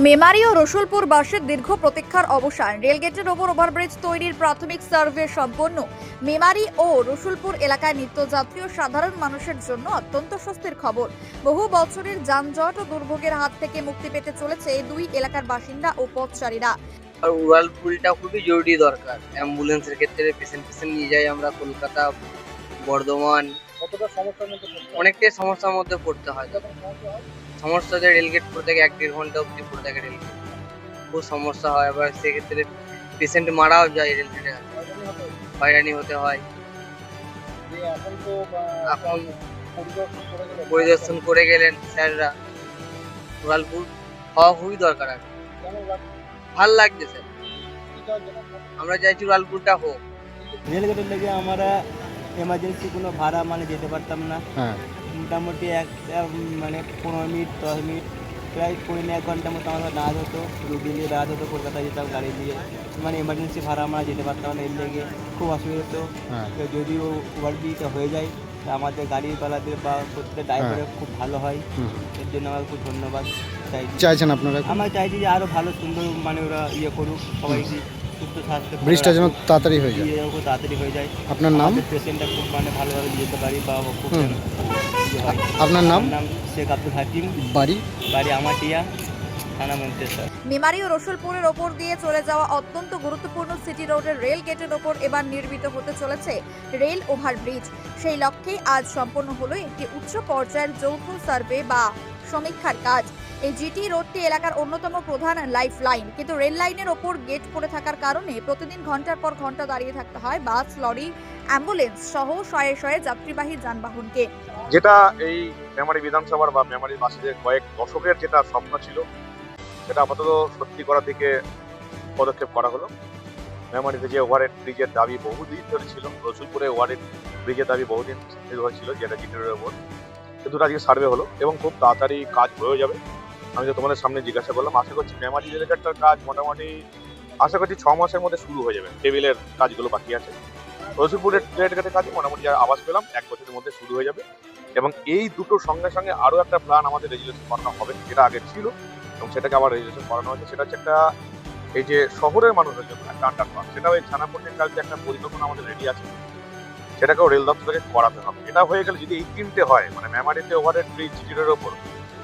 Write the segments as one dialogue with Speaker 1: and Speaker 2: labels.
Speaker 1: মেমারি ও রসুলপুর বাসের দীর্ঘ প্রতীক্ষার অবসান। রেলগেটের ওপর ওভারব্রিজ তৈরির প্রাথমিক সার্ভে সম্পন্ন। মেমারি ও রসুলপুর এলাকায় নিত্যযাত্রী ও সাধারণ মানুষের জন্য অত্যন্ত স্বস্তির খবর। বহু বছরের যানজট ও দুর্ভোগের হাত থেকে মুক্তি পেতে চলেছে দুই এলাকার বাসিন্দা ও পথচারীরা।
Speaker 2: আর উড়ালপুলটা খুবই জরুরি দরকার। অ্যাম্বুলেন্সের ক্ষেত্রে পেশেন্ট নিয়ে যাই আমরা কলকাতা, বর্ধমান।
Speaker 3: কতটা সমস্যার মধ্যে পড়তে হয়?
Speaker 2: অনেকটাই সমস্যার মধ্যে পড়তে হয়।
Speaker 3: যখন সমস্যা হয়,
Speaker 2: সমস্যাতে রেলগেট পড়ে থাকে 1-1.5 ঘন্টা অবধি পড়ে থাকে রেলগেট। খুব সমস্যা হয়, আবার সেক্ষেত্রে পেশেন্ট মারাও যায় রেলগেটে,
Speaker 3: হয়রানি হতে হয়।
Speaker 2: হয়রানি হতে হয়।
Speaker 3: যে এখন তো
Speaker 2: এখন
Speaker 3: পরিদর্শন করে
Speaker 2: পরিদর্শন করে
Speaker 3: গেলে
Speaker 2: গেলেন স্যাররা। উড়ালপুর হওয়া খুবই দরকার আছে।
Speaker 3: কেমন লাগছে?
Speaker 2: ভাল লাগছে স্যার,
Speaker 3: কি চাওয়ার জন্য আপনার?
Speaker 2: আমরা চাইছি উড়ালপুরটা হোক।
Speaker 4: রেলগেটের লেগে আমরা এমার্জেন্সি কোনো ভাড়া যেতে পারতাম না। মোটামুটি একটা 15 মিনিট 10 মিনিট প্রায় 1 ঘন্টার মতো আমাদের রাত হতো, রুগী নিয়ে রাত হতো, কলকাতা যেতাম গাড়ি দিয়ে। এমার্জেন্সি ভাড়া আমরা যেতে পারতাম না, এর লেগে খুব অসুবিধা হতো। তো যদিও ওভারব্রিজটা হয়ে যায় তা আমাদের গাড়িওয়ালাদের বা প্রত্যেক ড্রাইভারের খুব ভালো হয়। এর জন্য আমার খুব ধন্যবাদ
Speaker 5: চাইছেন আপনারা?
Speaker 4: আমরা চাইছি যে আরও ভালো সুন্দর ওরা করুক, সবাই সুস্থ স্বাস্থ্য
Speaker 5: ব্রিজটা যেন তাড়াতাড়ি হয়ে যায়।
Speaker 4: খুব তাড়াতাড়ি হয়ে যায়।
Speaker 5: আপনার নাম?
Speaker 4: পেশেন্টটা খুব ভালোভাবে যেতে পারি বা খুব
Speaker 5: আপনার নাম?
Speaker 4: নাম শেখ আব্দুল হাকিম,
Speaker 5: বাড়ি?
Speaker 4: বাড়ি আমাটিয়া, থানা মন্তেশ্বর।
Speaker 1: মেমারি ও রসুলপুরের ওপর দিয়ে চলে যাওয়া অত্যন্ত গুরুত্বপূর্ণ সিটি রোডের রেল গেটের ওপর এবার নির্মিত হতে চলেছে রেল ওভারব্রিজ। সেই লক্ষ্যে আজ সম্পন্ন হলো একটি উচ্চ পর্যায়ের যৌথ সার্ভে বা সমীক্ষার কাজ। এই জিটি রোডটি এলাকার অন্যতম প্রধান লাইফ লাইন, কিন্তু রেল লাইনের ওপর গেট পড়ে থাকার কারণে প্রতিদিন ঘন্টার পর ঘন্টা দাঁড়িয়ে থাকতে হয় বাস, লরি, অ্যাম্বুলেন্স সহ শয়ে শয়ে যাত্রীবাহী যানবাহনকে।
Speaker 6: যেটা এই মেমারি বিধানসভার বা মেমারি বাসীদের কয়েক দশকের যেটা স্বপ্ন ছিল, সেটা আপাতত সত্যি করা থেকে পদক্ষেপ করা হলো। মেমারিতে যে ওভারহেড ব্রিজের দাবি বহুদিন ধরে ছিল, রসুলপুরে ওভারহেড ব্রিজের দাবি বহুদিন ধরে ছিল, যেটা জিটি রোডের ওপর, কিন্তু আজকে সার্ভে হলো এবং খুব তাড়াতাড়ি কাজ হয়ে যাবে। আমি তো তোমাদের সামনে জিজ্ঞাসা করলাম, আশা করছি মেমারি রেলগেটটার কাজ মোটামুটি আশা করছি 6 মাসের মধ্যে শুরু হয়ে যাবে। টেবিলের কাজগুলো বাকি আছে। রসুলপুরের রেলগেটের কাজ মোটামুটি আওয়াজ পেলাম 1 বছরের মধ্যে শুরু হয়ে যাবে। এবং এই দুটোর সঙ্গে সঙ্গে আরও একটা প্ল্যান আমাদের রেজুলেশন করানো হবে, যেটা আগে ছিল এবং সেটাকে আবার রেজুলেশন করানো হয়েছে। সেটা হচ্ছে একটা এই যে শহরের মানুষের জন্য একটা আন্ডারপাস, সেটা ওই ছানাপট্টির কাছে একটা পরিকল্পনা আমাদের রেডি আছে, সেটাকেও রেল দপ্তর থেকে করাতে হবে। এটা হয়ে গেলে যদি এই তিনটে হয়, মেমারিতে ওভারহেড ব্রিজ জিটি রোডের ওপর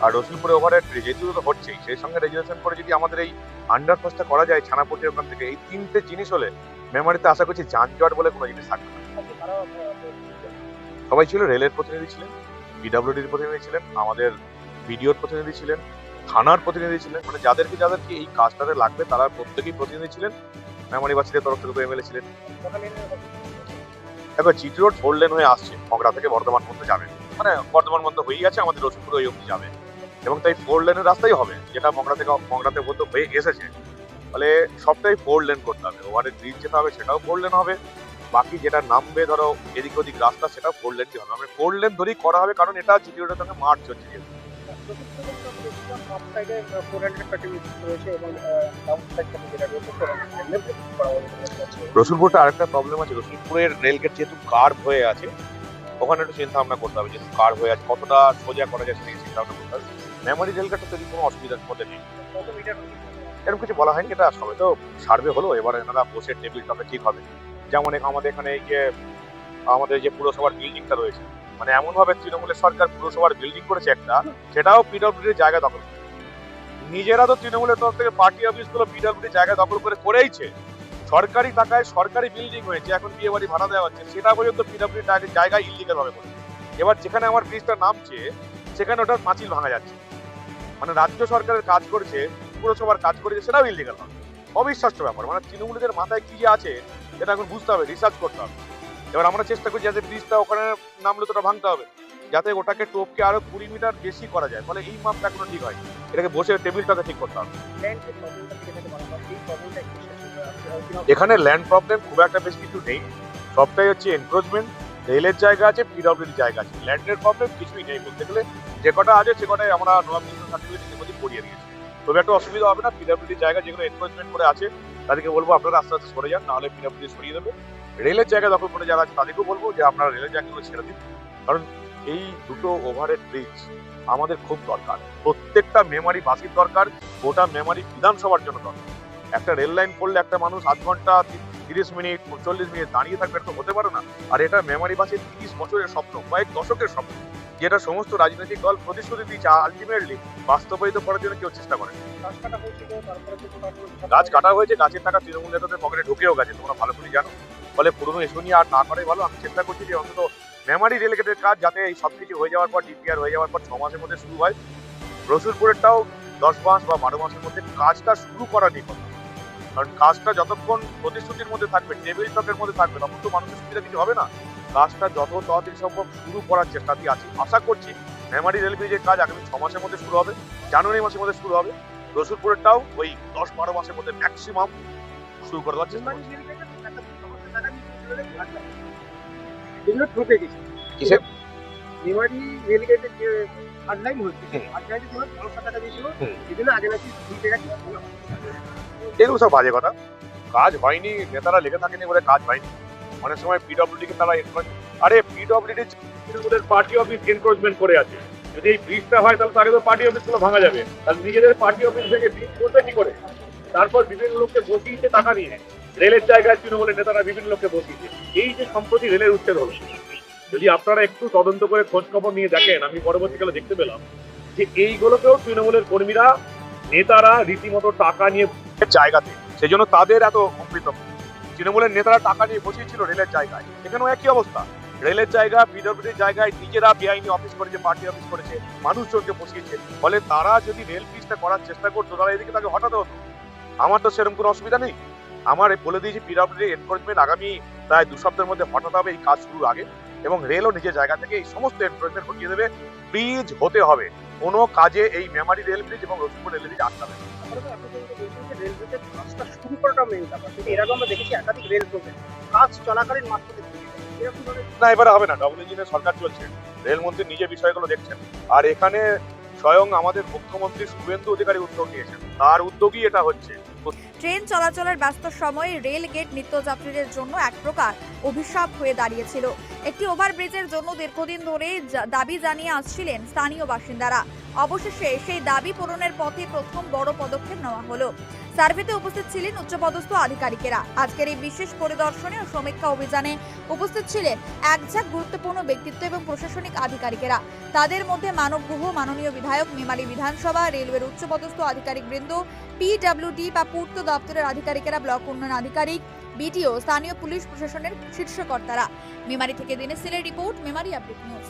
Speaker 6: আর রসুলপুরে ওভারহেড ব্রিজ, এই দুটো তো হচ্ছেই, সেই সঙ্গে রেজুলেশন করে যদি আমাদের এই আন্ডারপাসটা করা যায় ছানাপট্টির ওখান থেকে, এই তিনটে জিনিস হলে মেমারিতে আশা করছি যানজট বলে কোনো জিনিস থাকবে না। সবাই ছিল, রেলের প্রতিনিধি ছিলেন, পিডব্লিউডির প্রতিনিধি ছিলেন, আমাদের বিডিওর প্রতিনিধি ছিলেন, থানার প্রতিনিধি ছিলেন, যাদেরকে এই কাজটাতে লাগবে তারা প্রত্যেকেই প্রতিনিধি ছিলেন। মেমারিবাসীদের তরফ থেকে তো এমএলএ ছিলেন। দেখো, জিটি রোড 4 লেন হয়ে আসছে, মগরা থেকে বর্ধমান মধ্যে যাবে, বর্ধমান মধ্যে হয়ে গেছে, আমাদের রসুলপুর ওই অব্দি যাবে এবং তাই 4 লেনের রাস্তাই হবে, যেটা মগরাতে মধ্যে হয়ে এসেছে। ফলে সবটাই 4 লেন করতে হবে। ওভারহেড ব্রিজ যেটা হবে সেটাও 4 লেন হবে, বাকি যেটা নামবে ধরো এদিক ওদিক রাস্তা সেটাও 4 লেনই হবে। 4 লেন ধরেই করা হবে, কারণ এটা জিটি রোডের সঙ্গে মার্চ হচ্ছে যেহেতু। রসুলপুরটা আরেকটা প্রবলেম আছে, রসুলপুরের রেলগেট যেহেতু কার্ভ হয়ে আছে, ওখানে একটু চিন্তা ভাবনা করতে হবে, যেহেতু কার্ভ হয়ে আছে কতটা সোজা করা যায় সেটা চিন্তা ভাবনা করতে হবে। মেমারি রেলগেটটা তৈরি কোনো অসুবিধার মধ্যে নেই, এরকম কিছু বলা হয়নি। এটা সবে তো সার্ভে হলো, এবার এনারা বসে টেবিল টপে ঠিক হবে। যেমন আমাদের এখানে এই যে আমাদের যে পুরসভার বিল্ডিংটা রয়েছে, এমন ভাবে তৃণমূলের সরকার পুরসভার বিল্ডিং করেছে একটা, সেটাও পিডব্লিউডির জায়গা দখল করে। নিজেরা তো তৃণমূলের তরফ থেকে পার্টি অফিসগুলো পিডব্লিউডির জায়গা দখল করে করেইছে, সরকারি টাকায় সরকারি বিল্ডিং হয়েছে, এখন বিয়ে বাড়ি ভাড়া দেওয়া হচ্ছে, সেটা পর্যন্ত পিডব্লিউডির জায়গায় ইলিগাল ভাবে করেছে। এবার যেখানে আমার ব্রিজটা নামছে সেখানে ওটার পাঁচিল ভাঙা যাচ্ছে, রাজ্য সরকারের কাজ করছে, পুরসভার কাজ করেছে, সেটাও ইলিগাল হবে। অবিশ্বাস্য ব্যাপার, তৃণমূলীদের মাথায় কি যে আছে এটা এখন বুঝতে হবে, রিসার্চ করতে হবে। এবার আমরা চেষ্টা করছি যাতে ব্রিজটা ওখানে নামলে তো ওটা ভাঙতে হবে, যাতে ওটাকে টোপকে আরো 20 মিটার বেশি করা যায়। ফলে এই মাপটা এখনো ঠিক হয়, এটাকে বসে টেবিলটাকে ঠিক করতে হবে। এখানে ল্যান্ড প্রবলেম খুব একটা বেশ কিছু নেই, সবটাই হচ্ছে এনক্রোচমেন্ট, রেলের জায়গা আছে, পিডব্লিউডির জায়গা আছে, ল্যান্ডের প্রবলেম কিছুই নেই বলতে গেলে। যে কটা আছে সে কটাই আমরা নবাব সার্টিফিকেট করিয়ে দিয়েছি, তবে একটা অসুবিধা হবে না। পিডব্লিউডির জায়গা যেগুলো এনক্রোচমেন্ট করে আছে তাদেরকে বলবো আপনারা আস্তে আস্তে সরে যান, নাহলে পিডব্লিউডি সরিয়ে দেবে। রেলের জায়গা দখল করে যারা আছে তাদেরকেও বলবো যে আপনারা রেলের জায়গাগুলো ছেড়ে দিন, কারণ এই দুটো ওভারহেড ব্রিজ আমাদের খুব দরকার, প্রত্যেকটা মেমারি বাসীর দরকার, গোটা মেমারি বিধানসভার জন্য দরকার। একটা রেল লাইন করলে একটা মানুষ আধ ঘন্টা 30 মিনিট 40 মিনিট দাঁড়িয়ে থাকবে, এটা তো হতে পারে না। আর এটা মেমারিবাসীর 30 বছরের স্বপ্ন, কয়েক দশকের স্বপ্ন, যেটা সমস্ত রাজনৈতিক দল প্রতিশ্রুতি দিয়েছে, আলটিমেটলি বাস্তবায়িত করার জন্য কেউ চেষ্টা করে।
Speaker 3: গাছ কাটা হয়েছিল, তারপরে তো
Speaker 6: গাছ কাটা হয়েছে, গাছের টাকা তৃণমূল নেতাদের পকেটে ঢুকেও গেছে, তোমরা ভালো করে জানো। ফলে পুরনো ইস্যু নিয়ে আর না করাই ভালো। আমি চেষ্টা করছি যে অন্তত মেমারি রেলগেটের কাজ যাতে এই সব কিছু হয়ে যাওয়ার পর, ডিপিআর হয়ে যাওয়ার পর 6 মাসের মধ্যে শুরু হয়। রসুলপুরেরটাও 10 মাস বা 12 মাসের মধ্যে কাজটা শুরু করা নিয়ে কথা। কারণ কাজটা যতক্ষণ প্রতিশ্রুতির মধ্যে থাকবে, টেবিল টকের মধ্যে থাকবে, তখন তো মানুষের সুবিধা কিছু হবে না। কাজটা যত তাড়াতাড়ি সম্ভব শুরু করার চেষ্টাতে আছি। আশা করছি মেমারি রেল ব্রিজের কাজ আগামী 6 মাসের মধ্যে শুরু হবে, জানুয়ারি মাসের মধ্যে শুরু হবে। রসুলপুরেরটাও ওই 10-12 মাসের মধ্যে ম্যাক্সিমাম শুরু করে দেওয়ার চেষ্টা করছি।
Speaker 3: এগুলো ঠকে গেছে।
Speaker 6: কিসের?
Speaker 3: মেমারি রেলগেটের যে হার্ডলাইন হচ্ছে, হার্ডলাইনের জন্য 500 টাকা দিয়েছিল, এই জন্য আগে নাকি 2 টাকা দিয়ে বলা হয়।
Speaker 6: এগুলো সব বাজে কথা। কাজ হয়নি, নেতারা লেগে থাকেনি বলে কাজ হয়নি। অনেক সময় পিডব্লিউডি কে তারা আরে পিডব্লিউডি তৃণমূলের পার্টি অফিস এনক্রোচমেন্ট করে আছে। যদি এই ব্রিজটা হয় তাহলে আগে তো পার্টি অফিসগুলো ভাঙা যাবে, তাহলে নিজেদের পার্টি অফিস থেকে ব্রিজ করবে কি করে? তারপর বিভিন্ন লোককে বসিয়েছে টাকা নিয়ে, রেলের জায়গায় তৃণমূলের নেতারা বিভিন্ন লোককে বসিয়েছে। এই যে সম্প্রতি রেলের উচ্ছেদ হলো, যদি আপনারা একটু তদন্ত করে খোঁজ খবর নিয়ে দেখেন, আমি পরবর্তীকালে দেখতে পেলাম যে এইগুলোকেও তৃণমূলের কর্মীরা, নেতারা রীতিমতো টাকা নিয়ে জায়গাতে, সেজন্য তাদের এত অমৃত। তৃণমূলের নেতারা টাকা নিয়ে বসিয়েছিল রেলের জায়গায়, এখানেও একই অবস্থা। রেলের জায়গা, পিডব্লিউডির জায়গায় নিজেরা বেআইনি অফিস করেছে, পার্টি অফিস করেছে, মানুষজনকে বসিয়েছে। ফলে তারা যদি রেল ব্রিজটা করার চেষ্টা করতো, তারা এদিকে তাকে হটাতে হতো। আমার তো সেরকম কোনো অসুবিধা নেই। আমার বলে দিয়েছি পিডব্লিউডি এনক্রোচমেন্ট আগামী প্রায় 2 সপ্তাহের মধ্যে হটাতে হবে এই কাজ শুরুর আগে, এবং রেলও নিজের জায়গা থেকে এই সমস্ত এনক্রোচমেন্ট হটিয়ে দেবে। ব্রিজ হতে হবে, কোনো কাজে এই মেমারি রেল ব্রিজ এবং রসুলপুর রেল ব্রিজ আটকাবে না।
Speaker 3: আপনারা আপনি যেটা বলছেন যে রেল ব্রিজের কাজটা শুরু করাটা মেইন ব্যাপার, কিন্তু এর আগে আমরা দেখেছি একাধিক রেল প্রজেক্ট কাজ চলাকালীন মাত্রাতে থেকে যায়। এরকম ভাবে
Speaker 6: না, এবারে হবে না। ডবল ইঞ্জিনের সরকার চলছে, রেলমন্ত্রী নিজে বিষয়গুলো দেখছেন। আর এখানে স্বয়ং আমাদের মুখ্যমন্ত্রী শুভেন্দু অধিকারী উদ্যোগ নিয়েছেন, তার উদ্যোগই এটা হচ্ছে।
Speaker 1: ট্রেন চলাচলের ব্যস্ত সময়ে রেল গেট নিত্যযাত্রীদের জন্য এক প্রকার অভিশাপ হয়ে দাঁড়িয়েছিল। একটি ওভারব্রিজের জন্য দীর্ঘদিন ধরে দাবি জানিয়ে আসছিলেন স্থানীয় বাসিন্দারা। অবশেষে সেই দাবি পূরণের পথে প্রথম বড় পদক্ষেপ নেওয়া হলো। সার্ভেতে উপস্থিত ছিলেন উচ্চপদস্থ আধিকারিকেরা। আজকের এই বিশেষ পরিদর্শনে ও সমীক্ষা অভিযানে উপস্থিত ছিলেন একঝাঁক গুরুত্বপূর্ণ ব্যক্তিত্ব এবং প্রশাসনিক আধিকারিকেরা। তাদের মধ্যে মানব গুহ, মাননীয় বিধায়ক, মেমারি বিধানসভা, রেলওয়ের উচ্চপদস্থ আধিকারিকবৃন্দ, পিডব্লিউডি বা পূর্ত দপ্তরের আধিকারিকেরা, ব্লক উন্নয়ন আধিকারিক, বিডিও, স্থানীয় পুলিশ প্রশাসনের শীর্ষকর্তারা। মেমারি থেকে দিনেশ সিলের রিপোর্ট, মেমারি আপডেট নিউজ।